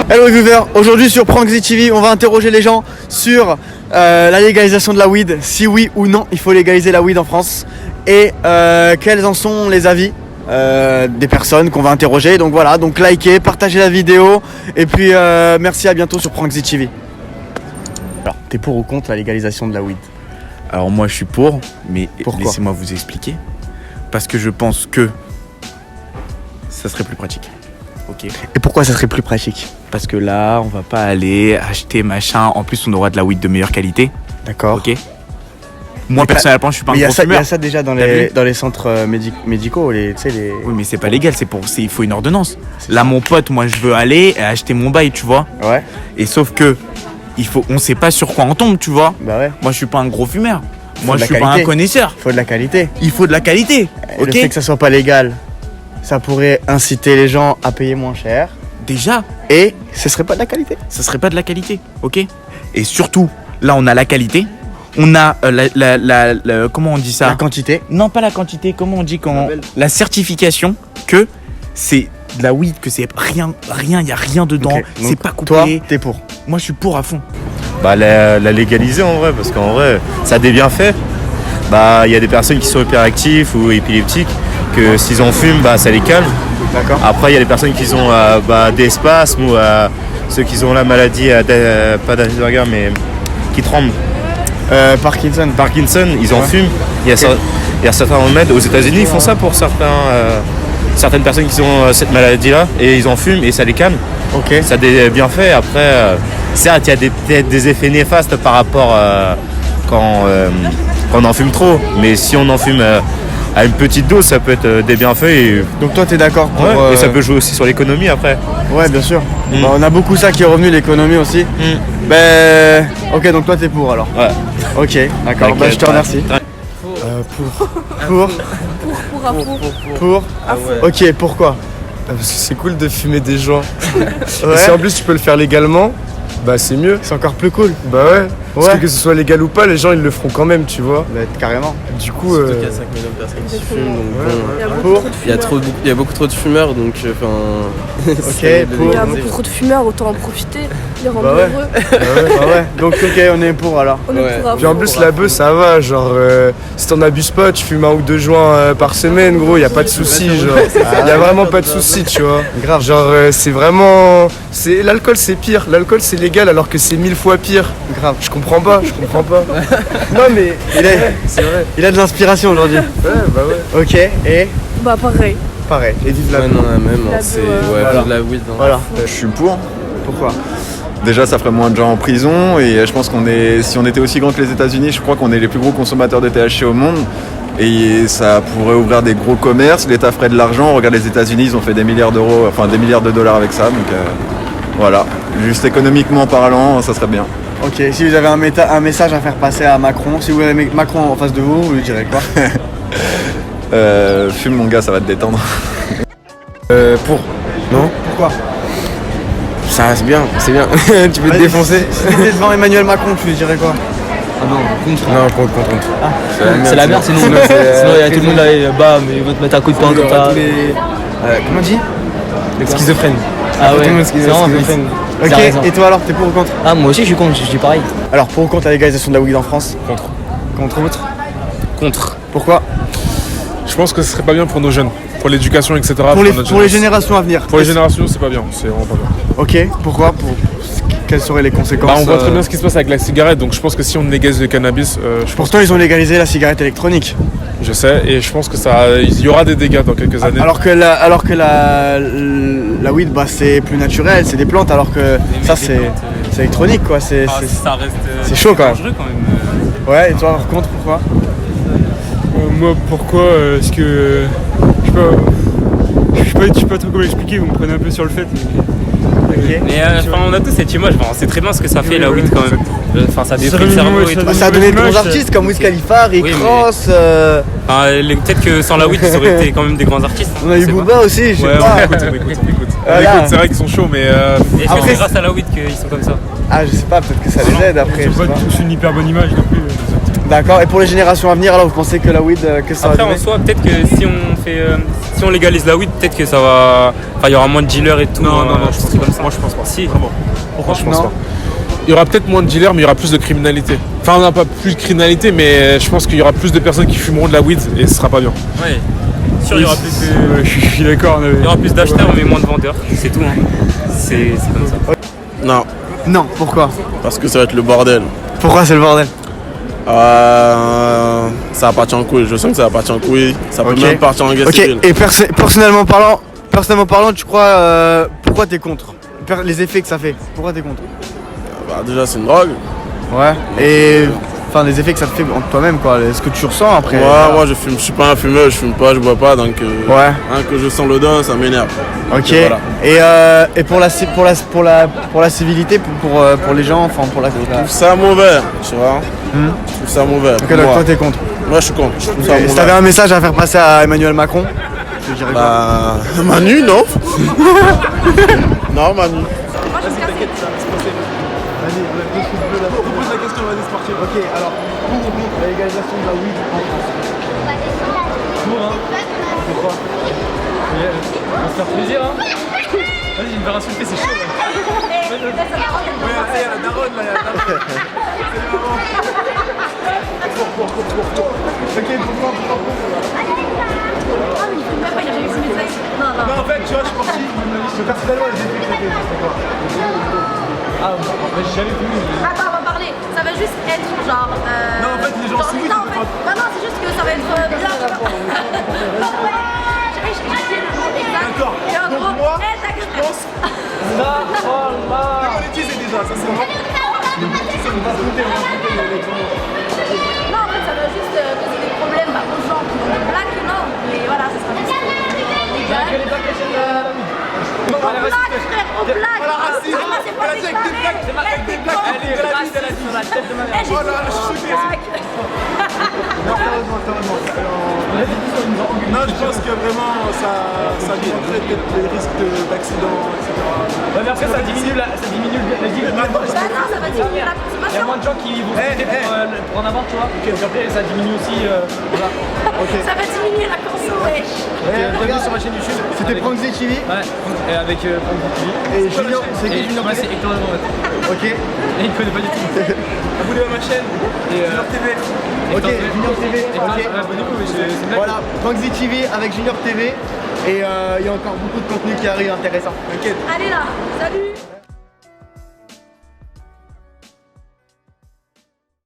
Hello viewers, aujourd'hui sur Prankzy TV, on va interroger les gens sur la légalisation de la weed, si oui ou non il faut légaliser la weed en France, et quels en sont les avis des personnes qu'on va interroger. Donc voilà, donc likez, partagez la vidéo, et puis merci, à bientôt sur Prankzy TV. Alors, t'es pour ou contre la légalisation de la weed? Alors moi je suis pour, mais pourquoi? Laissez-moi vous expliquer. Parce que je pense que ça serait plus pratique. Ok. Et pourquoi ça serait plus pratique? Parce que là, on va pas aller acheter machin. En plus, on aura de la weed de meilleure qualité. D'accord. Ok. Moi personnellement, je suis pas un gros gros fumeur. Il y a ça déjà dans les centres médicaux, les. Oui, mais c'est pas légal. Il faut une ordonnance. Là, mon pote, moi, je veux aller acheter mon bail, tu vois. Ouais. Et sauf que on sait pas sur quoi on tombe, tu vois. Bah ouais. Moi, je suis pas un gros fumeur. Moi, je suis qualité. pas un connaisseur. Il faut de la qualité. Il faut de la qualité. Le Ok. fait que ça soit pas légal, ça pourrait inciter les gens à payer moins cher. Déjà. Et ce serait pas de la qualité. Ça serait pas de la qualité, ok. Et surtout, là, on a la qualité. On a comment on dit ça? La quantité. Non, pas la quantité. Comment on dit quand la certification que c'est de la weed, que c'est rien, y a rien dedans. Okay. C'est pas coupé. Toi, t'es pour? Moi, je suis pour à fond. Bah la légaliser en vrai, parce qu'en vrai ça a des bienfaits. Bah il y a des personnes qui sont hyperactives ou épileptiques que s'ils en fument, bah ça les calme. D'accord. Après il y a des personnes qui ont des spasmes ou ceux qui ont la maladie pas d'Asperger mais qui tremblent. Parkinson, ils en fument. Il y a certains remèdes aux États-Unis, ils font ça pour certaines personnes qui ont cette maladie-là et ils en fument et ça les calme. Ok. Ça a des bienfaits. Après, certes, il y a peut-être des effets néfastes par rapport quand on en fume trop. Mais si on en fume à une petite dose, ça peut être des bienfaits. Et, Donc toi, t'es d'accord pour... et ça peut jouer aussi sur l'économie après. Ouais, bien sûr. Bah, on a beaucoup ça qui est revenu, l'économie aussi. Ben... Ok, donc toi, t'es pour alors? Ouais. Ok, d'accord. Bah, je te remercie. Pour. Ok, pourquoi? Parce que c'est cool de fumer des joints. Ouais. Et si en plus tu peux le faire légalement, bah c'est mieux. C'est encore plus cool. Bah ouais. Parce que ce soit légal ou pas, les gens ils le feront quand même, tu vois. Bah, carrément. Du coup. Surtout qu'il y a 5 millions de personnes qui fument, donc bon. Pour. Il y a beaucoup trop de fumeurs, donc enfin. Ok, Il y a beaucoup trop de fumeurs, autant en profiter, les rendre Bah ouais. heureux. Bah ouais. Donc ok, on est pour alors. On est pour Puis en plus la bœuf ça va, genre si t'en abuses pas, tu fumes 1 ou 2 joints par semaine, gros, y a pas de soucis, genre. Y a vraiment pas de soucis, tu vois. Grave. Genre c'est vraiment. L'alcool c'est pire, l'alcool c'est légal alors que c'est 1000 fois pire. Grave. Je comprends pas. Non mais c'est vrai. Il a de l'inspiration aujourd'hui. Ouais, bah ouais. Ok, et Bah pareil. pareil. Et vive la Ouais, non, la même, hein, La c'est bœuf, voilà. de la weed. Hein. Voilà. Je suis pour. Pourquoi? Déjà, ça ferait moins de gens en prison et je pense si on était aussi grand que les États-Unis, je crois qu'on est les plus gros consommateurs de THC au monde et ça pourrait ouvrir des gros commerces. L'État ferait de l'argent. Regarde les États-Unis, ils ont fait des milliards d'euros, enfin des milliards de dollars avec ça. Donc voilà, juste économiquement parlant, ça serait bien. Ok, si vous avez un message à faire passer à Macron, si vous avez Macron en face de vous, vous lui direz quoi? Fume mon gars, ça va te détendre. Pour. Non. Pourquoi? Ça c'est bien. Tu peux te Vas-y. défoncer. Si tu étais devant Emmanuel Macron, tu lui dirais quoi? Non, contre. C'est la merde, sinon il y a tout le monde là et bam, ils vont te mettre un coup de poing comme ça. Comment on dit? Schizophrène. Ah ouais, Tout le monde c'est vraiment schizophrène. Ok, T'as raison. et toi alors, t'es pour ou contre? Ah, moi aussi je suis contre, je dis pareil. Alors, pour ou contre la légalisation de la weed en France? Contre. Contre? Contre. Pourquoi? Je pense que ce serait pas bien pour nos jeunes, pour l'éducation, etc. Pour les jeunesse. générations à venir. Pour les générations, c'est pas bien, c'est vraiment pas bien. Ok, pourquoi? Quelles seraient les conséquences? Bah, on voit très bien ce qui se passe avec la cigarette, donc je pense que si on légalise le cannabis, Pourtant, ils ont légalisé la cigarette électronique. je sais, et je pense que il y aura des dégâts dans quelques années. Alors que la weed, bah, c'est plus naturel, c'est des plantes, alors que ça, c'est électronique, quoi. C'est chaud quand même. Ouais, et toi, par contre, pourquoi? Moi, pourquoi? Parce que je sais pas trop comment expliquer, vous me prenez un peu sur le fait. Ok. Mais on a tous cette image, on sait très bien ce que ça fait la weed quand même. Enfin, ça détruit le cerveau et tout. Ça a donné de bons artistes comme Wiz Khalifa, Rick Oui, Ross. Peut-être que sans la weed, ils auraient été quand même des grands artistes. On a eu Booba aussi, je sais pas. On écoute. Voilà. C'est vrai qu'ils sont chauds, mais. Et est-ce que c'est grâce à la weed qu'ils sont comme ça? Ah, je sais pas, peut-être que ça les aide après. Ils ont pas tous une hyper bonne image non plus. D'accord. Et pour les générations à venir, alors vous pensez que la weed, que ça Après va en donner? soi, peut-être que si on légalise la weed, peut-être que ça va. Enfin, il y aura moins de dealers et tout. Non, je pense comme ça. Moi, je pense pas. Si. Pourquoi je pense Non. pas. Il y aura peut-être moins de dealers, mais il y aura plus de criminalité. Enfin, non, pas plus de criminalité, mais je pense qu'il y aura plus de personnes qui fumeront de la weed et ce sera pas bien. Ouais. Sûr, il y aura plus de. Je suis d'accord. Il y aura plus d'acheteurs, mais moins de vendeurs. C'est tout. Hein. C'est comme ça. Non, Non. Pourquoi? parce que ça va être le bordel. Pourquoi c'est le bordel? Ça va partir en couille, je sens que ça va partir en couille. Ça peut Ok. même partir en guerre Ok. civile. Et personnellement parlant, tu crois pourquoi t'es contre? Les effets que ça fait. Pourquoi t'es contre? Bah, déjà, c'est une drogue. Ouais. Et enfin les effets que ça te fait en toi-même quoi. Est-ce que tu ressens après? Moi, je fume, je suis pas un fumeur, je fume pas, je bois pas, donc Ouais. hein, que je sens l'odeur, ça m'énerve. Ok. Et voilà. Et pour la civilité, pour les gens, enfin pour la. Je trouve ça mauvais, tu vois. Je trouve ça mauvais. Ok, Pour donc moi. toi t'es contre. Moi, je suis contre. Je trouve ça Et si mauvais. t'avais un message à faire passer à Emmanuel Macron, tu dirais quoi? Bah, Manu, non. Non, Manu. Vas-y, on a deux choses bleues là. Pose la question, vas-y, sportif. Ok, alors, pour ou contre la légalisation de la weed en France? Pour, hein. Pourquoi? On va se faire plaisir, hein. Vas-y, je vais me faire insulter, c'est chaud. Ok, pourquoi? Non, en fait, tu vois, je suis parti. Personnellement, les effets que ça fait, c'est quoi? Ah, bah, j'ai jamais vu. Attends, on va parler. Ça va juste être genre. Non, en fait, les gens genre, sont non, en fait, non, c'est juste que ça va être. J'ai craqué le mot exact. D'accord. Et en Donc gros, moi, t'as que je pense. Monétiser déjà, ça c'est moi. Non, en fait, ça va juste causer des problèmes aux gens qui ont des plaques, non. Mais voilà, ça sera juste légal. Aux plaques, frère, aux plaques. Voilà, raciste. Ah, c'est pas Elle a dit avec des plaques. Avec des plaques. Elle est raciste, elle a dit sur la tête de ma mère. Voilà, je suis choqué. Non, je pense que vraiment ça limiterait peut-être les risques d'accident, etc. Ouais, mais après, ça diminue la digue. Bah non, ça va diminuer la Il y a consommation. moins de gens qui vont se pour en avoir, tu vois. Donc après, ça diminue aussi. Voilà. Ça va diminuer la conso, wesh. Bienvenue sur ma chaîne YouTube. C'était Avec- Franck TV. Ouais, et avec Franck TV. Et Junior, c'est qui Junior Moi, c'est TV? Hector Le Mauvais. Ok. Et il me connaît pas du tout. Abonnez-vous à ma chaîne, Junior TV. Ok, Junior TV. Ok. Abonnez-vous, mais c'est une blague. Voilà, Franck TV avec Junior TV. Et il y a encore beaucoup de contenu qui arrive intéressant. T'inquiète. Allez là, salut.